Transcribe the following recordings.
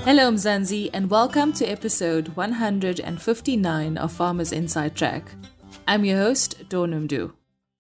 Hello, Mzansi, and welcome to episode 159 of Farmers Inside Track. I'm your host, Donumdu.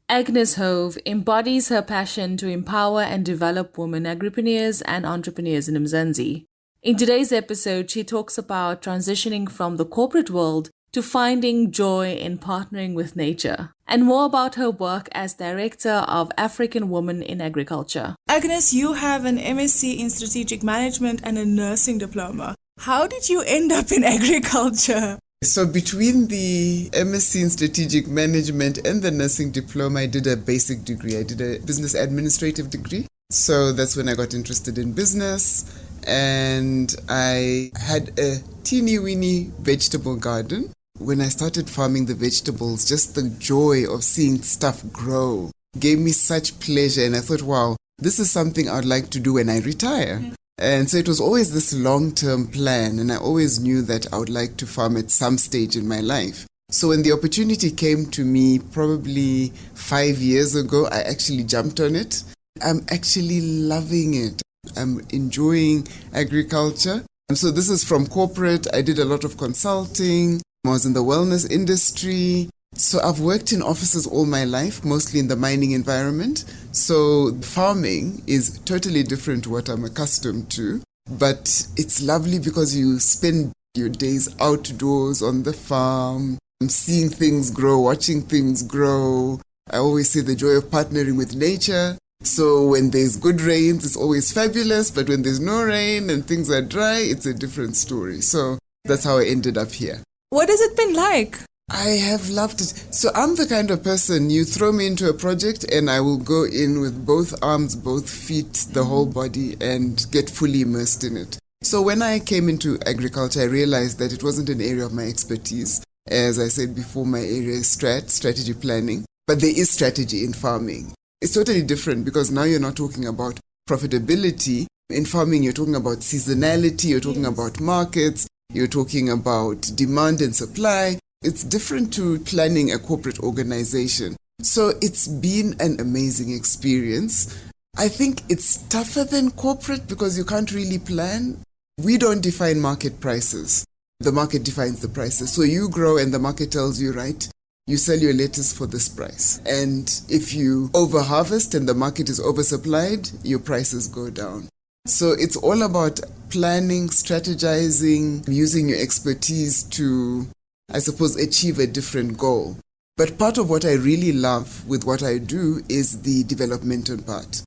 Agnes Hove embodies her passion to empower and develop women agripreneurs and entrepreneurs in Mzansi. In today's episode, she talks about transitioning from the corporate world to finding joy in partnering with nature, and more about her work as Director of African Women in Agriculture. Agnes, you have an MSc in Strategic Management and a nursing diploma. How did you end up in agriculture? So between the MSc in Strategic Management and the nursing diploma, I did a basic degree. I did a business administrative degree. So that's when I got interested in business. And I had a teeny weeny vegetable garden. When I started farming the vegetables, just the joy of seeing stuff grow gave me such pleasure. And I thought, wow, this is something I'd like to do when I retire. And so it was always this long-term plan. And I always knew that I would like to farm at some stage in my life. So when the opportunity came to me probably 5 years ago, I actually jumped on it. I'm actually loving it. I'm enjoying agriculture. And so this is from corporate. I did a lot of consulting. I was in the wellness industry. So I've worked in offices all my life, mostly in the mining environment. So farming is totally different to what I'm accustomed to. But it's lovely because you spend your days outdoors on the farm, seeing things grow, watching things grow. I always say the joy of partnering with nature. So when there's good rains, it's always fabulous. But when there's no rain and things are dry, it's a different story. So that's how I ended up here. What has it been like? I have loved it. So I'm the kind of person, you throw me into a project and I will go in with both arms, both feet, the whole body, and get fully immersed in it. So when I came into agriculture, I realized that it wasn't an area of my expertise. As I said before, my area is strategy planning. But there is strategy in farming. It's totally different because now you're not talking about profitability. In farming, you're talking about seasonality, you're talking about markets, you're talking about demand and supply. It's different to planning a corporate organization. So it's been an amazing experience. I think it's tougher than corporate because you can't really plan. We don't define market prices. The market defines the prices. So you grow and the market tells you, right, you sell your lettuce for this price. And if you over-harvest and the market is oversupplied, your prices go down. So it's all about planning, strategizing, using your expertise to, I suppose, achieve a different goal. But part of what I really love with what I do is the developmental part.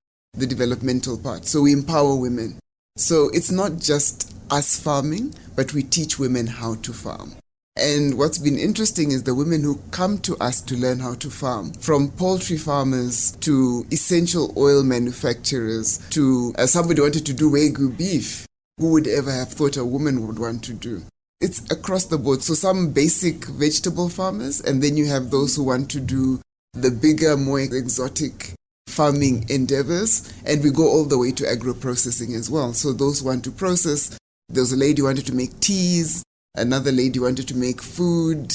So we empower women. So it's not just us farming, but we teach women how to farm. And what's been interesting is the women who come to us to learn how to farm, from poultry farmers to essential oil manufacturers to somebody wanted to do Wagyu beef. Who would ever have thought a woman would want to do? It's across the board. So some basic vegetable farmers, and then you have those who want to do the bigger, more exotic farming endeavors. And we go all the way to agro-processing as well. So those who want to process, there was a lady who wanted to make teas. Another lady wanted to make food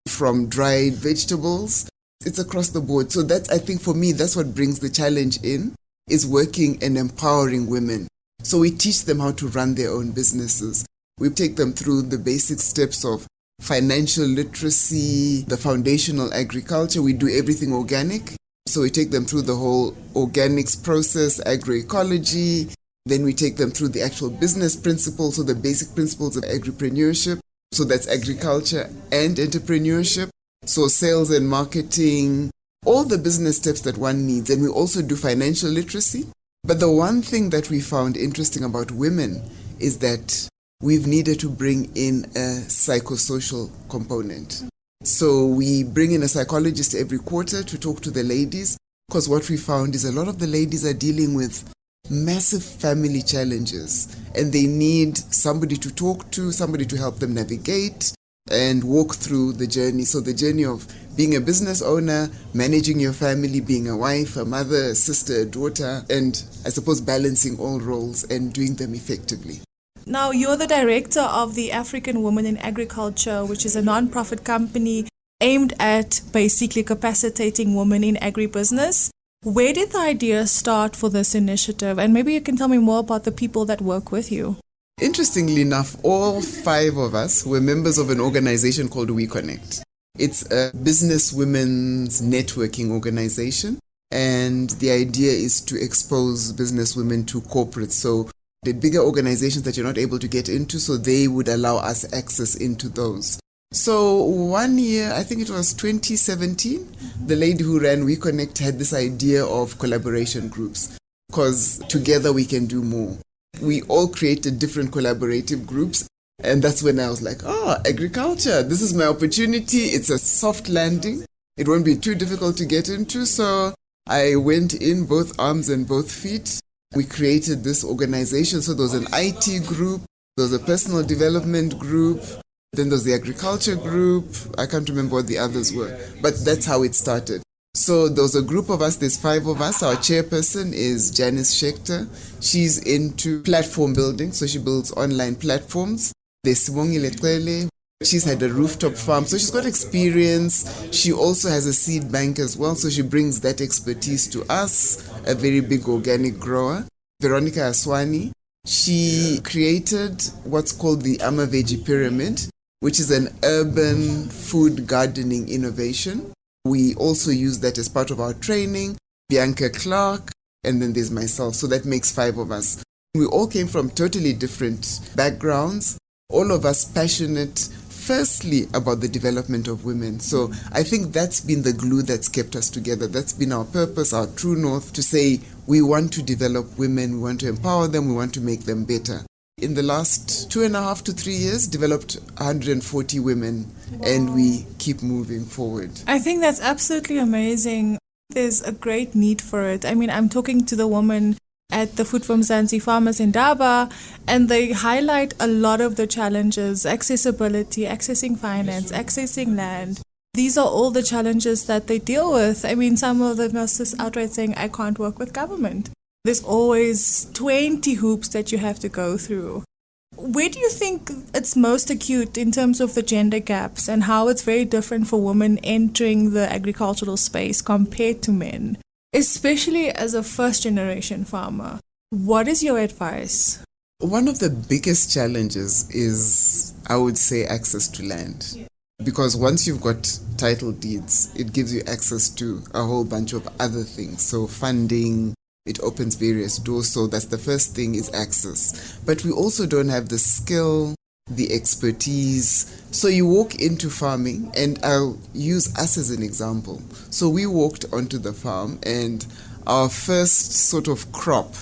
from dried vegetables. It's across the board. So that's, I think for me, that's what brings the challenge in, is working and empowering women. So we teach them how to run their own businesses. We take them through the basic steps of financial literacy, the foundational agriculture. We do everything organic. So we take them through the whole organics process, agroecology. Then we take them through the actual business principles, so the basic principles of agripreneurship. So that's agriculture and entrepreneurship. So sales and marketing, all the business steps that one needs. And we also do financial literacy. But the one thing that we found interesting about women is that we've needed to bring in a psychosocial component. So we bring in a psychologist every quarter to talk to the ladies, because what we found is a lot of the ladies are dealing with massive family challenges and they need somebody to talk to, somebody to help them navigate and walk through the journey. So the journey of being a business owner, managing your family, being a wife, a mother, a sister, a daughter, and I suppose balancing all roles and doing them effectively. Now, you're the director of the African Women in Agriculture, which is a non-profit company aimed at basically capacitating women in agribusiness. Where did the idea start for this initiative? And maybe you can tell me more about the people that work with you. Interestingly enough, all 5 of us were members of an organization called We Connect. It's a business women's networking organization, and the idea is to expose business women to corporates. So the bigger organizations that you're not able to get into, so they would allow us access into those. So one year, I think it was 2017, the lady who ran We Connect had this idea of collaboration groups, because together we can do more. We all created different collaborative groups, and that's when I was like, agriculture, this is my opportunity. It's a soft landing. It won't be too difficult to get into. So I went in both arms and both feet. We created this organization. So there was an IT group, there was a personal development group, then there was the agriculture group. I can't remember what the others were, but that's how it started. So there was a group of us, there's 5 of us. Our chairperson is Janice Schechter. She's into platform building, so she builds online platforms. There's Sibongile Lecele. She's had a rooftop farm, so she's got experience. She also has a seed bank as well, so she brings that expertise to us, a very big organic grower. Veronica Aswani, she created what's called the Ama Veggie Pyramid, which is an urban food gardening innovation. We also use that as part of our training. Bianca Clark, and then there's myself. So that makes 5 of us. We all came from totally different backgrounds, all of us passionate, firstly, about the development of women. So I think that's been the glue that's kept us together. That's been our purpose, our true north, to say we want to develop women, we want to empower them, we want to make them better. In the last 2.5 to 3 years, developed 140 women, and we keep moving forward. I think that's absolutely amazing. There's a great need for it. I mean, I'm talking to the woman at the Food from Mzansi farmers in Daba, and they highlight a lot of the challenges: accessibility, accessing finance, accessing land. These are all the challenges that they deal with. I mean, some of them are just outright saying, I can't work with government. There's always 20 hoops that you have to go through. Where do you think it's most acute in terms of the gender gaps and how it's very different for women entering the agricultural space compared to men, especially as a first-generation farmer? What is your advice? One of the biggest challenges is, I would say, access to land. Yeah. Because once you've got title deeds, it gives you access to a whole bunch of other things. So funding, it opens various doors. So that's the first thing, is access. But we also don't have the skill, the expertise. So you walk into farming, and I'll use us as an example. So we walked onto the farm, and our first sort of crop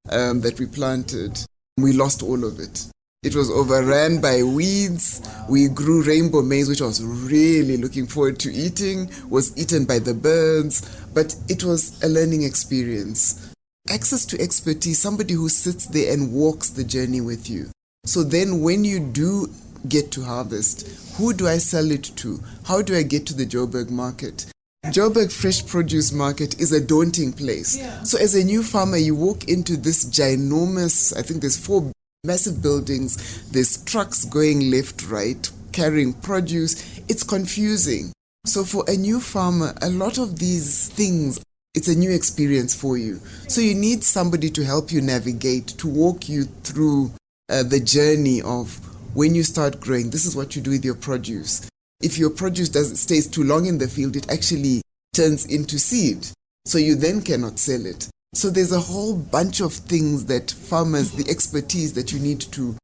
that we planted, we lost all of it. It was overrun by weeds. We grew rainbow maize, which I was really looking forward to eating, was eaten by the birds, but it was a learning experience. Access to expertise, somebody who sits there and walks the journey with you. So then when you do get to harvest, who do I sell it to? How do I get to the Joburg market? Joburg Fresh Produce Market is a daunting place. Yeah. So as a new farmer, you walk into this ginormous, I think there's 4 massive buildings, there's trucks going left, right, carrying produce. It's confusing. So for a new farmer, a lot of these things, it's a new experience for you. So you need somebody to help you navigate, to walk you through the journey of when you start growing, this is what you do with your produce. If your produce stays too long in the field, it actually turns into seed. So you then cannot sell it. So there's a whole bunch of things that farmers, the expertise that you need to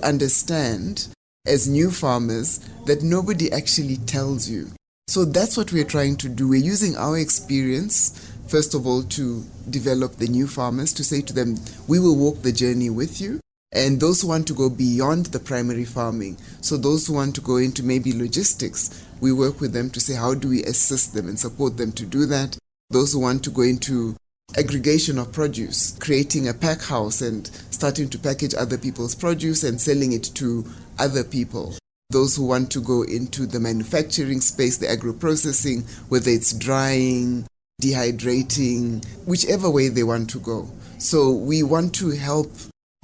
understand as new farmers that nobody actually tells you. So that's what we're trying to do. We're using our experience, first of all, to develop the new farmers, to say to them, we will walk the journey with you. And those who want to go beyond the primary farming, so those who want to go into maybe logistics, we work with them to say, how do we assist them and support them to do that? Those who want to go into aggregation of produce, creating a pack house and starting to package other people's produce and selling it to other people. Those who want to go into the manufacturing space, the agro-processing, whether it's drying, dehydrating, whichever way they want to go. So we want to help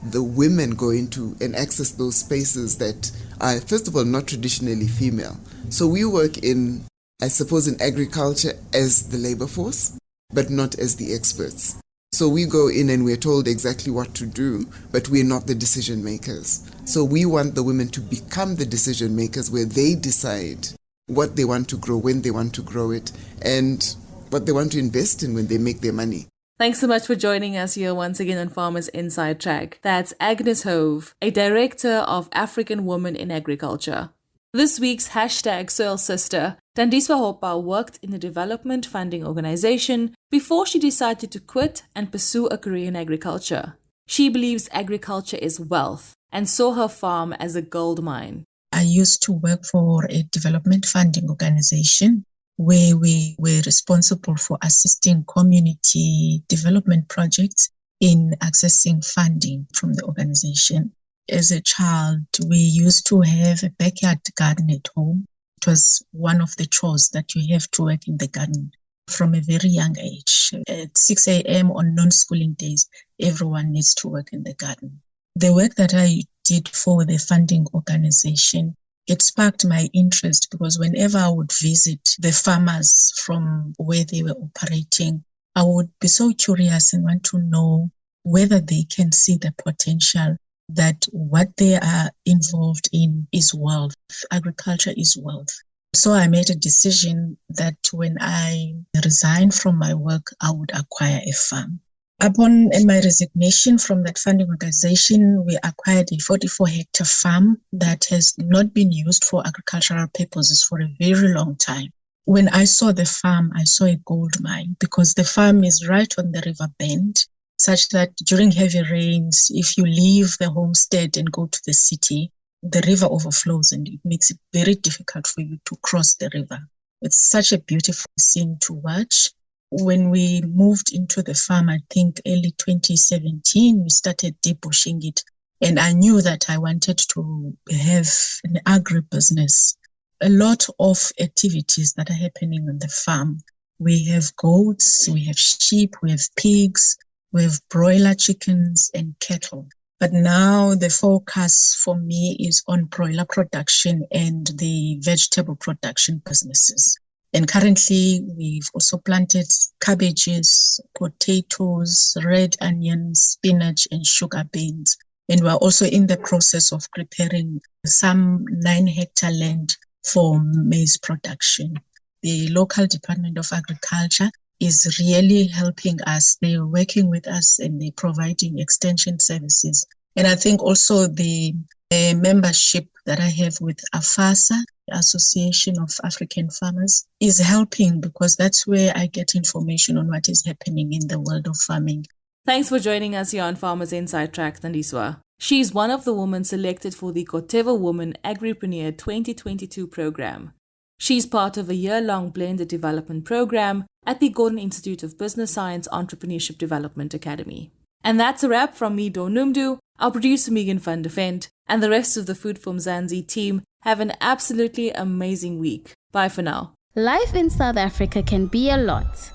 the women go into and access those spaces that are, first of all, not traditionally female. So we work in, I suppose, in agriculture as the labor force, but not as the experts. So we go in and we're told exactly what to do, but we're not the decision makers. So we want the women to become the decision makers, where they decide what they want to grow, when they want to grow it, and what they want to invest in when they make their money. Thanks so much for joining us here once again on Farmers Inside Track. That's Agnes Hove, a director of African Women in Agriculture. This week's hashtag SoilSista Tandiswa Hopa worked in a development funding organization before she decided to quit and pursue a career in agriculture. She believes agriculture is wealth and saw her farm as a gold mine. I used to work for a development funding organization where we were responsible for assisting community development projects in accessing funding from the organization. As a child, we used to have a backyard garden at home. It was one of the chores that you have to work in the garden from a very young age. At 6 a.m. on non-schooling days, everyone needs to work in the garden. The work that I did for the funding organization, it sparked my interest because whenever I would visit the farmers from where they were operating, I would be so curious and want to know whether they can see the potential that what they are involved in is wealth. Agriculture is wealth. So I made a decision that when I resigned from my work, I would acquire a farm. Upon my resignation from that funding organization, we acquired a 44-hectare farm that has not been used for agricultural purposes for a very long time. When I saw the farm, I saw a gold mine because the farm is right on the river bend, such that during heavy rains, if you leave the homestead and go to the city, the river overflows and it makes it very difficult for you to cross the river. It's such a beautiful scene to watch. When we moved into the farm, I think early 2017, we started debushing it. And I knew that I wanted to have an agribusiness. A lot of activities that are happening on the farm. We have goats, we have sheep, we have pigs, we have broiler chickens and cattle. But now the focus for me is on broiler production and the vegetable production businesses. And currently, we've also planted cabbages, potatoes, red onions, spinach, and sugar beans. And we're also in the process of preparing some 9-hectare land for maize production. The local Department of Agriculture is really helping us. They're working with us and they're providing extension services. And I think also the membership that I have with AFASA, Association of African Farmers, is helping because that's where I get information on what is happening in the world of farming. Thanks for joining us here on Farmers Inside Track, Tandiswa. She's one of the women selected for the Koteva Woman Agripreneur 2022 program. She's part of a year-long blended development program at the Gordon Institute of Business Science Entrepreneurship Development Academy. And that's a wrap from me, Donumdu, our producer Megan van der Vent, and the rest of the Food for Mzansi team. Have an absolutely amazing week. Bye for now. Life in South Africa can be a lot.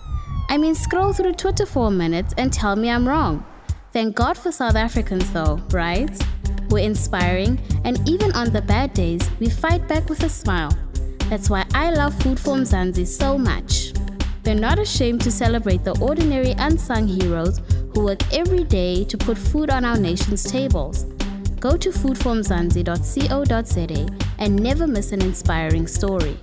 I mean, scroll through Twitter for a minute and tell me I'm wrong. Thank God for South Africans though, right? We're inspiring, and even on the bad days, we fight back with a smile. That's why I love Food for Mzansi so much. They're not ashamed to celebrate the ordinary unsung heroes who work every day to put food on our nation's tables. Go to foodformzansi.co.za and never miss an inspiring story.